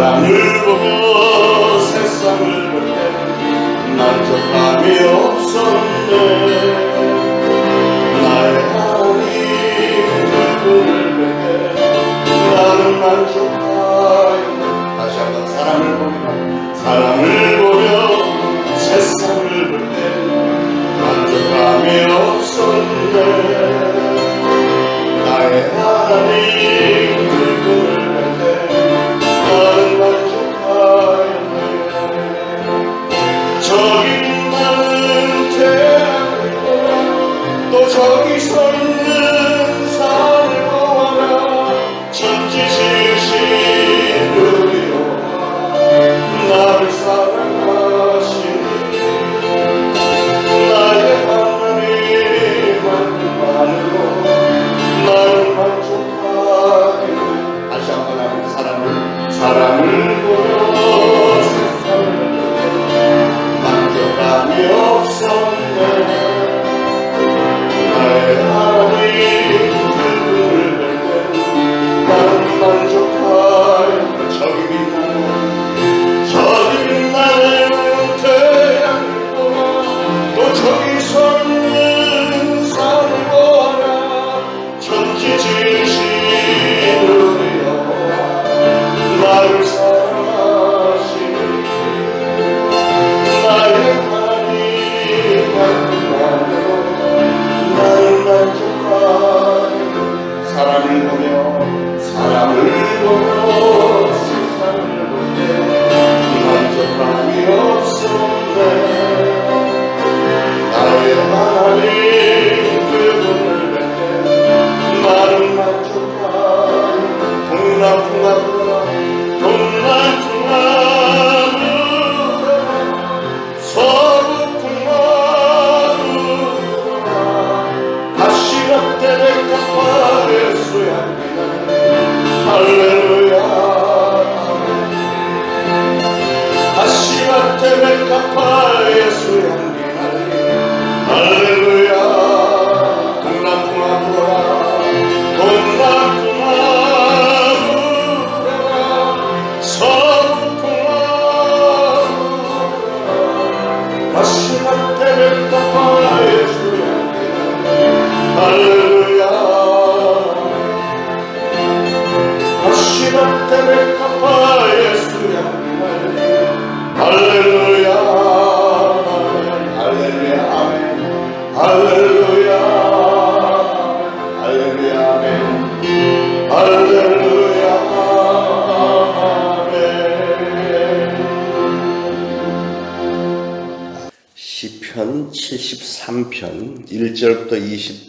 사람을 보며 세상을 볼 때 만족함이 없었네. 나의 하나님 그분을 볼 때 나는 만족하였네. 다시 한번 사람을 보며 세상을 볼 때 만족함이 없었네. 나의 하나님 그분을 볼 때 나는 만족하였네. 저기 나는 태양을 보아 또 저기 서 있는 산을 보아라. 천지 지으신 우리 여호와 나를 사랑하시니 나의 하나님 만큼만으로 나는 만족하겠네. 다시 한번 하면 사람을 보며 세상을 보며 만족함이 없었네. 나의 하나님 그분을 볼 때 나는 만족하였네. 저기 빛나는 태양을 보아 또 저기 서 있는 산을 보아라. 천지 지으신 우리 여호와 나를 사랑하시니 나의 하나님 만큼만으로 나는 만족하네. 사람을 보며 세상을 볼 때 만족함이 없었네. 나의 하나님 그분을 볼 때 나는 만족하네. 동남풍아 불어라. 서북풍아 불어라. 다시가 때를 갚아낼 수야. 할렐루야. 다시가 때를 갚아 예수 향기하리. 할렐루야. 동남풍아 불어라. 동남풍아 불어라. 서북풍아 불어라. 다시가 때를 갚아 예수 향기하리. 할렐루야. 다시가 때를 갚아 예수 향기하리. 할렐루야. 할렐루야. 아멘. 할렐루야. 할렐루야. 아멘. 할렐루야. 아멘. 시편 73편 1절부터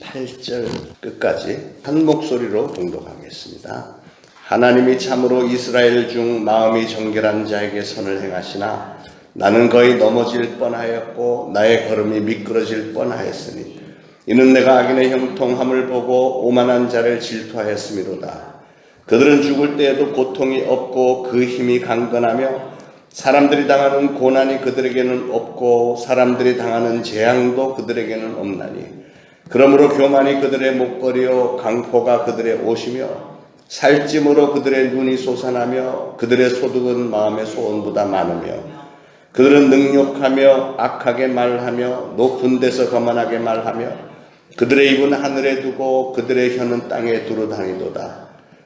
28절 끝까지 한 목소리로 봉독하겠습니다. 하나님이 참으로 이스라엘 중 마음이 정결한 자에게 선을 행하시나 나는 거의 넘어질 뻔하였고 나의 걸음이 미끄러질 뻔하였으니 이는 내가 악인의 형통함을 보고 오만한 자를 질투하였음이로다. 그들은 죽을 때에도 고통이 없고 그 힘이 강건하며 사람들이 당하는 고난이 그들에게는 없고 사람들이 당하는 재앙도 그들에게는 없나니 그러므로 교만이 그들의 목걸이요 강포가 그들의 옷이며 살찜으로 그들의 눈이 솟아나며 그들의 소득은 마음의 소원보다 많으며 그들은 능욕하며 악하게 말하며 높은 데서 거만하게 말하며 그들의 입은 하늘에 두고 그들의 혀는 땅에 두루 다니도다.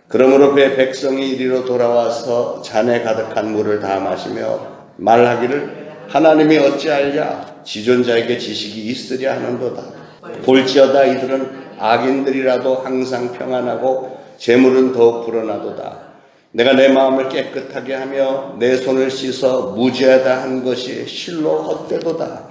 그러므로 그 백성이 이리로 돌아와서 잔에 가득한 물을 다 마시며 말하기를 하나님이 어찌하랴 지존자에게 지식이 있으랴 하는도다. 볼지어다 이들은 악인들이라도 항상 평안하고 재물은 더욱 불어나도다. 내가 내 마음을 깨끗하게 하며 내 손을 씻어 무죄하다 한 것이 실로 헛되도다.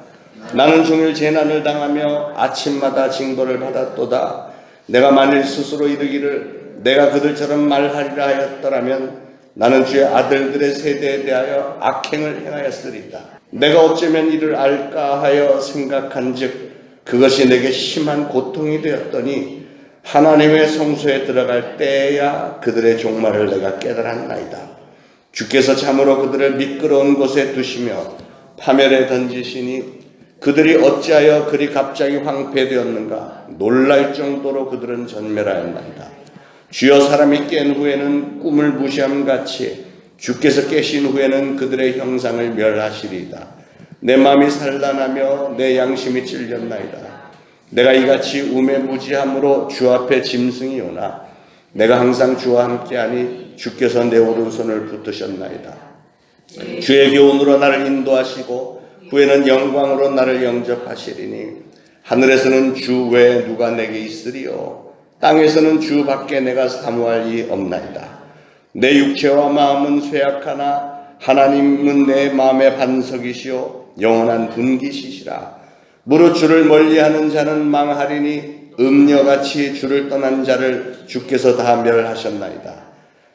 나는 종일 재난을 당하며 아침마다 징벌을 받았도다. 내가 만일 스스로 이르기를 내가 그들처럼 말하리라 하였더라면 나는 주의 아들들의 세대에 대하여 악행을 행하였으리다. 내가 어쩌면 이를 알까 하여 생각한즉 그것이 내게 심한 고통이 되었더니 하나님의 성소에 들어갈 때에야 그들의 종말을 내가 깨달았나이다. 주께서 참으로 그들을 미끄러운 곳에 두시며 파멸에 던지시니 그들이 어찌하여 그리 갑자기 황폐되었는가. 놀랄 정도로 그들은 전멸하였나이다. 주여 사람이 깬 후에는 꿈을 무시함같이 주께서 깨신 후에는 그들의 형상을 멸하시리이다. 내 마음이 산란하며 내 양심이 찔렸나이다. 내가 이같이 우매무지함으로 주 앞에 짐승이 오나 내가 항상 주와 함께하니 주께서 내 오른손을 붙드셨나이다. 주의 교훈으로 나를 인도하시고 후에는 영광으로 나를 영접하시리니 하늘에서는 주 외에 누가 내게 있으리요 땅에서는 주 밖에 내가 사모할 이 없나이다. 내 육체와 마음은 쇠약하나 하나님은 내 마음의 반석이시요 영원한 분기시시라. 무릇 주를 멀리하는 자는 망하리니 음녀같이 주를 떠난 자를 주께서 다 멸하셨나이다.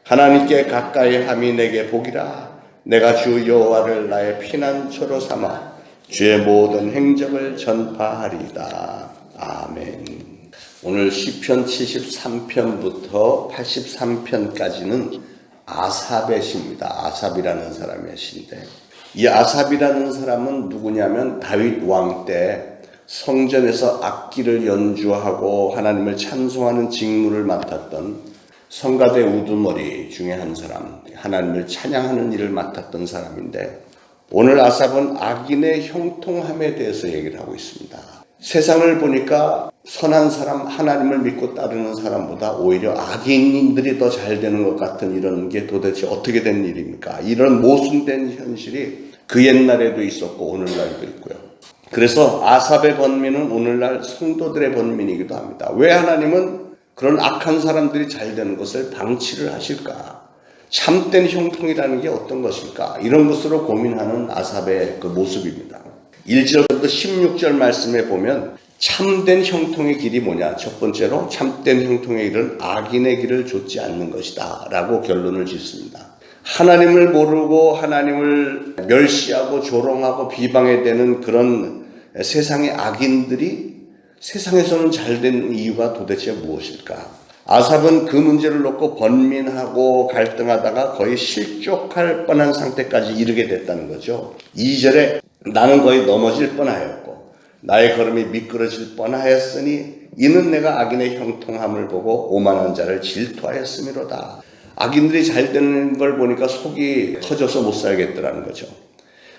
하나님께 가까이 함이 내게 복이라. 내가 주 여호와를 나의 피난처로 삼아 주의 모든 행적을 전파하리이다. 아멘. 오늘 시편 73편부터 83편까지는 아삽의 시입니다. 아삽이라는 사람의 시인데, 이 아삽이라는 사람은 누구냐면 다윗 왕 때 성전에서 악기를 연주하고 하나님을 찬송하는 직무를 맡았던 성가대 우두머리 중에 한 사람, 하나님을 찬양하는 일을 맡았던 사람인데, 오늘 아삽은 악인의 형통함에 대해서 얘기를 하고 있습니다. 세상을 보니까 선한 사람, 하나님을 믿고 따르는 사람보다 오히려 악인들이 더 잘 되는 것 같은 이런 게 도대체 어떻게 된 일입니까? 이런 모순된 현실이 그 옛날에도 있었고 오늘날도 있고요. 그래서 아삽의 번민은 오늘날 성도들의 번민이기도 합니다. 왜 하나님은 그런 악한 사람들이 잘 되는 것을 방치를 하실까? 참된 형통이라는 게 어떤 것일까? 이런 것으로 고민하는 아삽의 그 모습입니다. 1절부터 16절 말씀에 보면 참된 형통의 길이 뭐냐? 첫 번째로 참된 형통의 길은 악인의 길을 좇지 않는 것이다 라고 결론을 짓습니다. 하나님을 모르고 하나님을 멸시하고 조롱하고 비방해야 되는 그런 세상의 악인들이 세상에서는 잘된 이유가 도대체 무엇일까? 아삽은 그 문제를 놓고 번민하고 갈등하다가 거의 실족할 뻔한 상태까지 이르게 됐다는 거죠. 2절에 나는 거의 넘어질 뻔하였고 나의 걸음이 미끄러질 뻔하였으니 이는 내가 악인의 형통함을 보고 오만한 자를 질투하였음이로다. 악인들이 잘 되는 걸 보니까 속이 터져서 못 살겠더라는 거죠.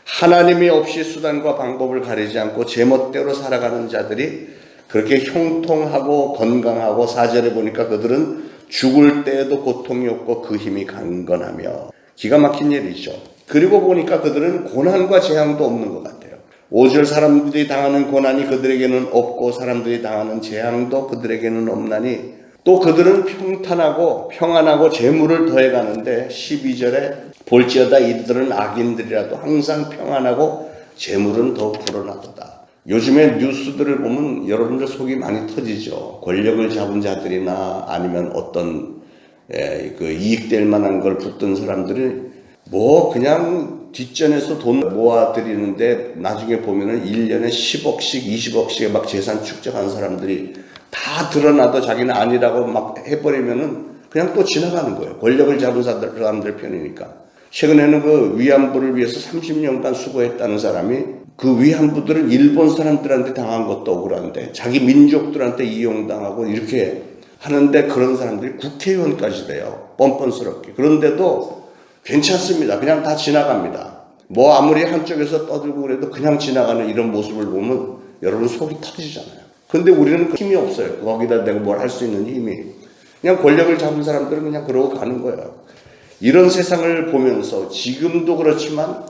하나님이 없이 수단과 방법을 가리지 않고 제멋대로 살아가는 자들이 그렇게 형통하고 건강하고 4절에 보니까 그들은 죽을 때에도 고통이 없고 그 힘이 강건하며 기가 막힌 일이죠. 그리고 보니까 그들은 고난과 재앙도 없는 것 같아요. 5절 사람들이 당하는 고난이 그들에게는 없고 사람들이 당하는 재앙도 그들에게는 없나니 또 그들은 평탄하고 평안하고 재물을 더해가는데 12절에 볼지어다 이들은 악인들이라도 항상 평안하고 재물은 더 불어나도다. 요즘에 뉴스들을 보면 여러분들 속이 많이 터지죠. 권력을 잡은 자들이나 아니면 어떤 그 이익될 만한 걸 붙든 사람들이 뭐 그냥 뒷전에서 돈 모아드리는데 나중에 보면은 1년에 10억씩 20억씩 막 재산 축적한 사람들이 다 드러나도 자기는 아니라고 막 해버리면은 그냥 또 지나가는 거예요. 권력을 잡은 사람들 편이니까. 최근에는 그 위안부를 위해서 30년간 수고했다는 사람이 그 위안부들은 일본 사람들한테 당한 것도 억울한데 자기 민족들한테 이용당하고 이렇게 하는데 그런 사람들이 국회의원까지 돼요. 뻔뻔스럽게. 그런데도 괜찮습니다. 그냥 다 지나갑니다. 뭐 아무리 한쪽에서 떠들고 그래도 그냥 지나가는 이런 모습을 보면 여러분 속이 터지잖아요. 근데 우리는 그 힘이 없어요. 거기다 내가 뭘 할 수 있는 힘이. 그냥 권력을 잡은 사람들은 그냥 그러고 가는 거예요. 이런 세상을 보면서 지금도 그렇지만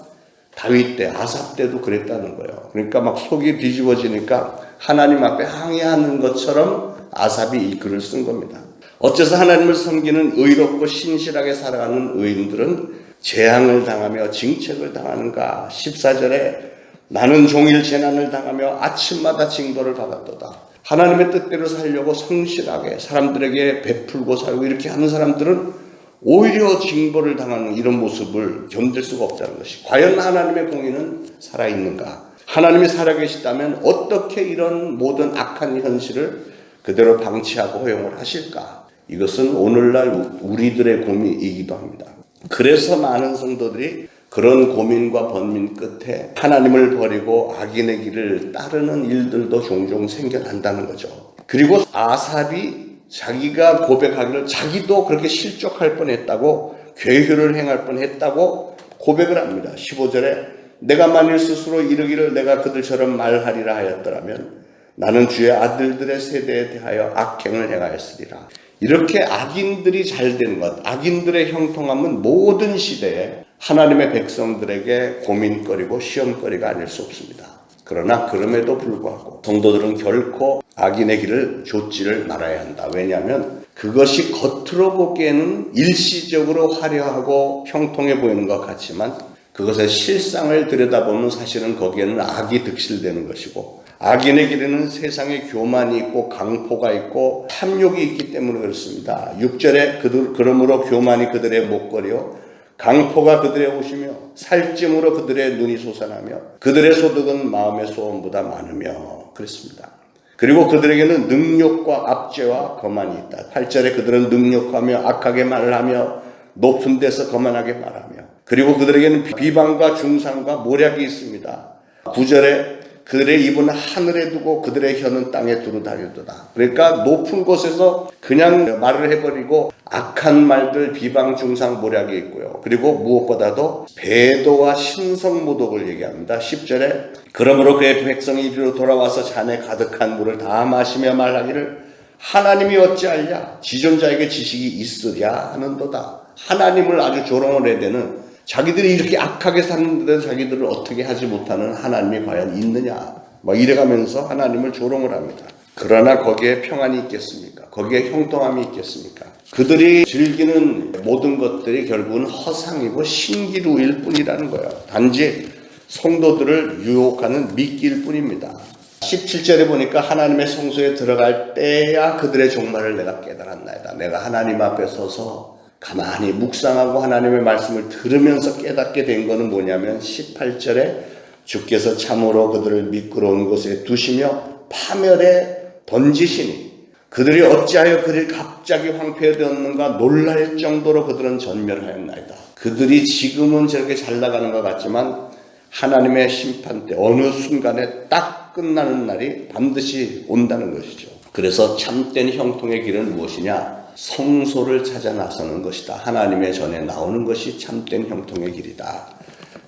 다윗 때, 아삽 때도 그랬다는 거예요. 그러니까 막 속이 뒤집어지니까 하나님 앞에 항의하는 것처럼 아삽이 이 글을 쓴 겁니다. 어째서 하나님을 섬기는 의롭고 신실하게 살아가는 의인들은 재앙을 당하며 징책을 당하는가? 14절에 나는 종일 재난을 당하며 아침마다 징벌을 받았도다. 하나님의 뜻대로 살려고 성실하게 사람들에게 베풀고 살고 이렇게 하는 사람들은 오히려 징벌을 당하는 이런 모습을 견딜 수가 없다는 것이, 과연 하나님의 공의는 살아있는가? 하나님이 살아계시다면 어떻게 이런 모든 악한 현실을 그대로 방치하고 허용을 하실까? 이것은 오늘날 우리들의 고민이기도 합니다. 그래서 많은 성도들이 그런 고민과 번민 끝에 하나님을 버리고 악인의 길을 따르는 일들도 종종 생겨난다는 거죠. 그리고 아삽이 자기가 고백하기를 자기도 그렇게 실족할 뻔했다고 괴효를 행할 뻔했다고 고백을 합니다. 15절에 내가 만일 스스로 이르기를 내가 그들처럼 말하리라 하였더라면 나는 주의 아들들의 세대에 대하여 악행을 행하였으리라. 이렇게 악인들이 잘 되는 것, 악인들의 형통함은 모든 시대에 하나님의 백성들에게 고민거리고 시험거리가 아닐 수 없습니다. 그러나 그럼에도 불구하고 성도들은 결코 악인의 길을 좇지를 말아야 한다. 왜냐하면 그것이 겉으로 보기에는 일시적으로 화려하고 형통해 보이는 것 같지만 그것의 실상을 들여다보면 사실은 거기에는 악이 득실되는 것이고, 악인의 길에는 세상에 교만이 있고 강포가 있고 탐욕이 있기 때문에 그렇습니다. 6절에 그러므로 교만이 그들의 목걸이요 강포가 그들의 옷이며 살찜으로 그들의 눈이 솟아나며 그들의 소득은 마음의 소원보다 많으며 그랬습니다. 그리고 그들에게는 능욕과 압제와 거만이 있다. 8절에 그들은 능욕하며 악하게 말을 하며 높은 데서 거만하게 말하며, 그리고 그들에게는 비방과 중상과 모략이 있습니다. 9절에 그들의 입은 하늘에 두고 그들의 혀는 땅에 두루다리도다. 그러니까 높은 곳에서 그냥 말을 해버리고 악한 말들, 비방, 중상, 모략이 있고요. 그리고 무엇보다도 배도와 신성모독을 얘기합니다. 10절에 그러므로 그의 백성이 이리로 돌아와서 잔에 가득한 물을 다 마시며 말하기를 하나님이 어찌하랴 지존자에게 지식이 있으랴 하는도다. 하나님을 아주 조롱을 해야 되는, 자기들이 이렇게 악하게 사는데 자기들을 어떻게 하지 못하는 하나님이 과연 있느냐, 막 이래가면서 하나님을 조롱을 합니다. 그러나 거기에 평안이 있겠습니까? 거기에 형통함이 있겠습니까? 그들이 즐기는 모든 것들이 결국은 허상이고 신기루일 뿐이라는 거예요. 단지 성도들을 유혹하는 미끼일 뿐입니다. 17절에 보니까 하나님의 성소에 들어갈 때야 그들의 종말을 내가 깨달았나이다. 내가 하나님 앞에 서서 가만히 묵상하고 하나님의 말씀을 들으면서 깨닫게 된 것은 뭐냐면 18절에 주께서 참으로 그들을 미끄러운 곳에 두시며 파멸에 던지시니 그들이 어찌하여 그를 갑자기 황폐되었는가 놀랄 정도로 그들은 전멸하였나이다. 그들이 지금은 저렇게 잘 나가는 것 같지만 하나님의 심판 때 어느 순간에 딱 끝나는 날이 반드시 온다는 것이죠. 그래서 참된 형통의 길은 무엇이냐? 성소를 찾아 나서는 것이다. 하나님의 전에 나오는 것이 참된 형통의 길이다.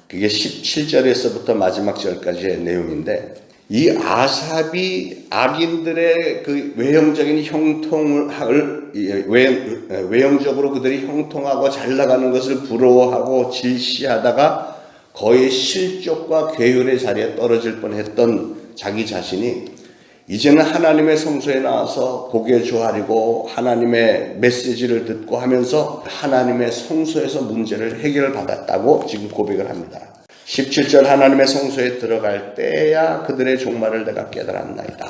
그게 17절에서부터 마지막 절까지의 내용인데, 이 아삽이 악인들의 그 외형적인 형통을 외형적으로 그들이 형통하고 잘 나가는 것을 부러워하고 질시하다가 거의 실족과 괴율의 자리에 떨어질 뻔했던 자기 자신이 이제는 하나님의 성소에 나와서 고개 조아리고 하나님의 메시지를 듣고 하면서 하나님의 성소에서 문제를 해결받았다고 지금 고백을 합니다. 17절 하나님의 성소에 들어갈 때야 그들의 종말을 내가 깨달았나이다.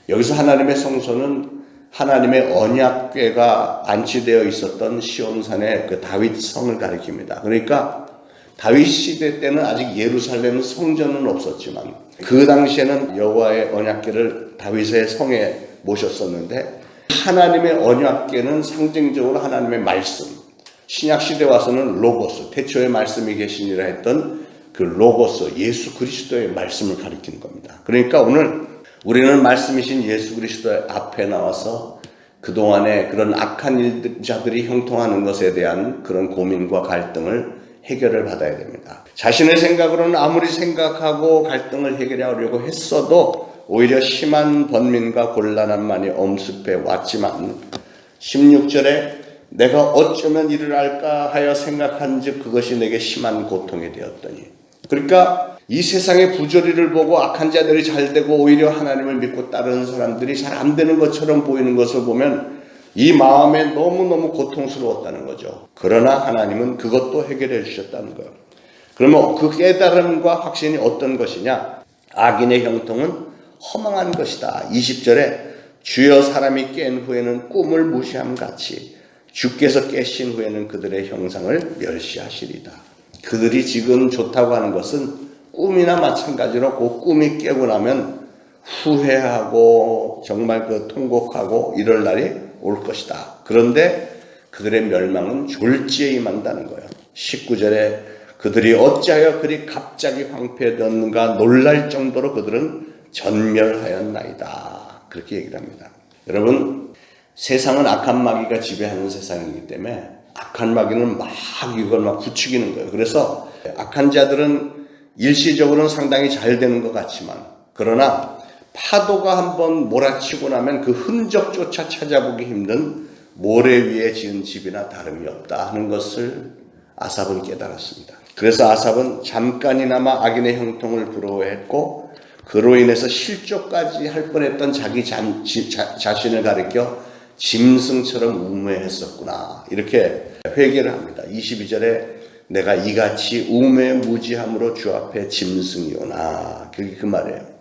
여기서 하나님의 성소는 하나님의 언약궤가 안치되어 있었던 시온산의 그 다윗 성을 가리킵니다. 그러니까 다윗 시대 때는 아직 예루살렘 성전은 없었지만 그 당시에는 여호와의 언약궤를 다윗의 성에 모셨었는데, 하나님의 언약궤는 상징적으로 하나님의 말씀, 신약 시대 와서는 로고스, 태초에 말씀이 계시니라 했던 그 로고스, 예수 그리스도의 말씀을 가리키는 겁니다. 그러니까 오늘 우리는 말씀이신 예수 그리스도 앞에 나와서 그동안의 그런 악한 자들이 형통하는 것에 대한 그런 고민과 갈등을 해결을 받아야 됩니다. 자신의 생각으로는 아무리 생각하고 갈등을 해결하려고 했어도 오히려 심한 번민과 곤란함만이 엄습해 왔지만 16절에 내가 어쩌면 이를 알까 하여 생각한즉 그것이 내게 심한 고통이 되었더니, 그러니까 이 세상의 부조리를 보고 악한 자들이 잘 되고 오히려 하나님을 믿고 따르는 사람들이 잘 안 되는 것처럼 보이는 것을 보면 이 마음에 너무너무 고통스러웠다는 거죠. 그러나 하나님은 그것도 해결해 주셨다는 거예요. 그러면 그 깨달음과 확신이 어떤 것이냐? 악인의 형통은 허망한 것이다. 20절에 주여 사람이 깬 후에는 꿈을 무시함 같이 주께서 깨신 후에는 그들의 형상을 멸시하시리다. 그들이 지금 좋다고 하는 것은 꿈이나 마찬가지로 그 꿈이 깨고 나면 후회하고 정말 그 통곡하고 이럴 날이 올 것이다. 그런데 그들의 멸망은 졸지에 임한다는 거예요. 19절에 그들이 어찌하여 그리 갑자기 황폐되었는가 놀랄 정도로 그들은 전멸하였나이다. 그렇게 얘기를 합니다. 여러분, 세상은 악한 마귀가 지배하는 세상이기 때문에 악한 마귀는 막 이걸 막 부추기는 거예요. 그래서 악한 자들은 일시적으로는 상당히 잘 되는 것 같지만, 그러나 파도가 한번 몰아치고 나면 그 흔적조차 찾아보기 힘든 모래 위에 지은 집이나 다름이 없다 하는 것을 아삽은 깨달았습니다. 그래서 아삽은 잠깐이나마 악인의 형통을 부러워했고, 그로 인해서 실족까지 할 뻔했던 자기 자신을 가리켜 짐승처럼 우매했었구나, 이렇게 회개를 합니다. 22절에 내가 이같이 우매무지함으로 주 앞에 짐승이오나, 그게 그 말이에요.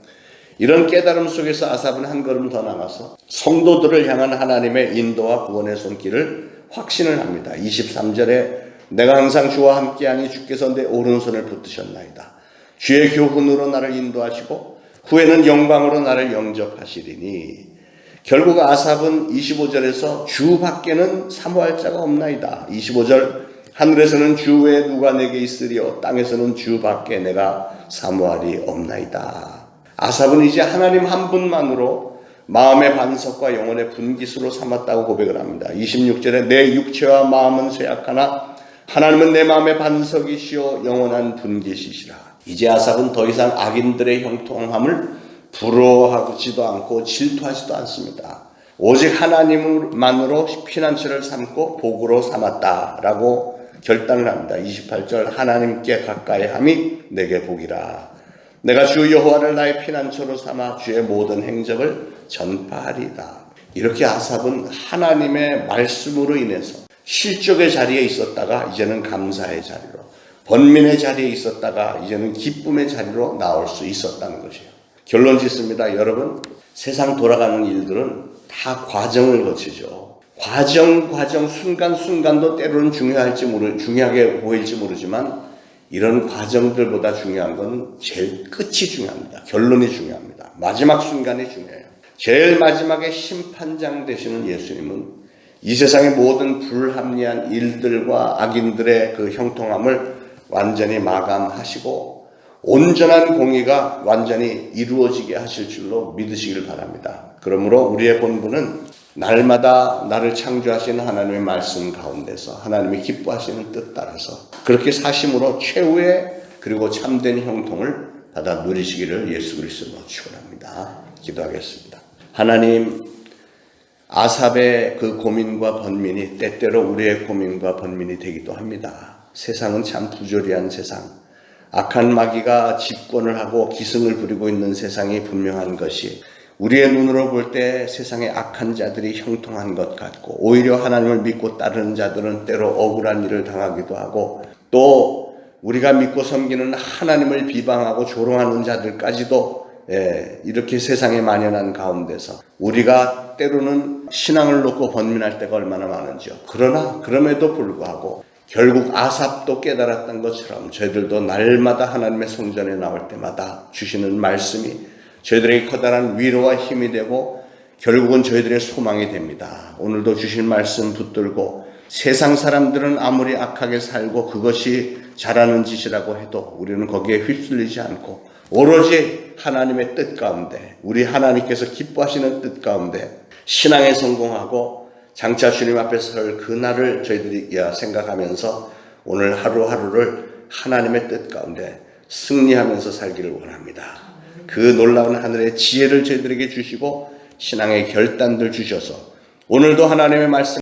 이런 깨달음 속에서 아삽은 한 걸음 더 나가서 성도들을 향한 하나님의 인도와 구원의 손길을 확신을 합니다. 23절에 내가 항상 주와 함께하니 주께서 내 오른손을 붙드셨나이다. 주의 교훈으로 나를 인도하시고 후에는 영광으로 나를 영접하시리니. 결국 아삽은 25절에서 주 밖에는 사모할 자가 없나이다. 25절 하늘에서는 주 외에 누가 내게 있으리요 땅에서는 주 밖에 내가 사모하리 없나이다. 아삽은 이제 하나님 한 분만으로 마음의 반석과 영혼의 분깃으로 삼았다고 고백을 합니다. 26절에 내 육체와 마음은 쇠약하나 하나님은 내 마음의 반석이시요 영원한 분깃이시라. 이제 아삽은 더 이상 악인들의 형통함을 부러워하지도 않고 질투하지도 않습니다. 오직 하나님만으로 피난처를 삼고 복으로 삼았다라고 결단을 합니다. 28절 하나님께 가까이 함이 내게 복이라. 내가 주 여호와를 나의 피난처로 삼아 주의 모든 행적을 전파하리다. 이렇게 아삽은 하나님의 말씀으로 인해서 실족의 자리에 있었다가 이제는 감사의 자리로, 번민의 자리에 있었다가 이제는 기쁨의 자리로 나올 수 있었다는 것이에요. 결론 짓습니다. 여러분, 세상 돌아가는 일들은 다 과정을 거치죠. 과정 순간순간도 때로는 중요하게 보일지 모르지만 이런 과정들보다 중요한 건 제일 끝이 중요합니다. 결론이 중요합니다. 마지막 순간이 중요해요. 제일 마지막에 심판장 되시는 예수님은 이 세상의 모든 불합리한 일들과 악인들의 그 형통함을 완전히 마감하시고 온전한 공의가 완전히 이루어지게 하실 줄로 믿으시길 바랍니다. 그러므로 우리의 본분은 날마다 나를 창조하신 하나님의 말씀 가운데서 하나님이 기뻐하시는 뜻 따라서 그렇게 사심으로 최후의 그리고 참된 형통을 받아 누리시기를 예수 그리스도로 축원합니다. 기도하겠습니다. 하나님, 아삽의 그 고민과 번민이 때때로 우리의 고민과 번민이 되기도 합니다. 세상은 참 부조리한 세상, 악한 마귀가 집권을 하고 기승을 부리고 있는 세상이 분명한 것이 우리의 눈으로 볼 때 세상의 악한 자들이 형통한 것 같고, 오히려 하나님을 믿고 따르는 자들은 때로 억울한 일을 당하기도 하고, 또 우리가 믿고 섬기는 하나님을 비방하고 조롱하는 자들까지도 이렇게 세상에 만연한 가운데서 우리가 때로는 신앙을 놓고 번민할 때가 얼마나 많은지요. 그러나 그럼에도 불구하고 결국 아삽도 깨달았던 것처럼 저희들도 날마다 하나님의 성전에 나올 때마다 주시는 말씀이 저희들에게 커다란 위로와 힘이 되고 결국은 저희들의 소망이 됩니다. 오늘도 주신 말씀 붙들고 세상 사람들은 아무리 악하게 살고 그것이 잘하는 짓이라고 해도 우리는 거기에 휩쓸리지 않고 오로지 하나님의 뜻 가운데, 우리 하나님께서 기뻐하시는 뜻 가운데 신앙에 성공하고 장차 주님 앞에 설 그날을 저희들이 생각하면서 오늘 하루하루를 하나님의 뜻 가운데 승리하면서 살기를 원합니다. 그 놀라운 하늘의 지혜를 저희들에게 주시고 신앙의 결단들 주셔서 오늘도 하나님의 말씀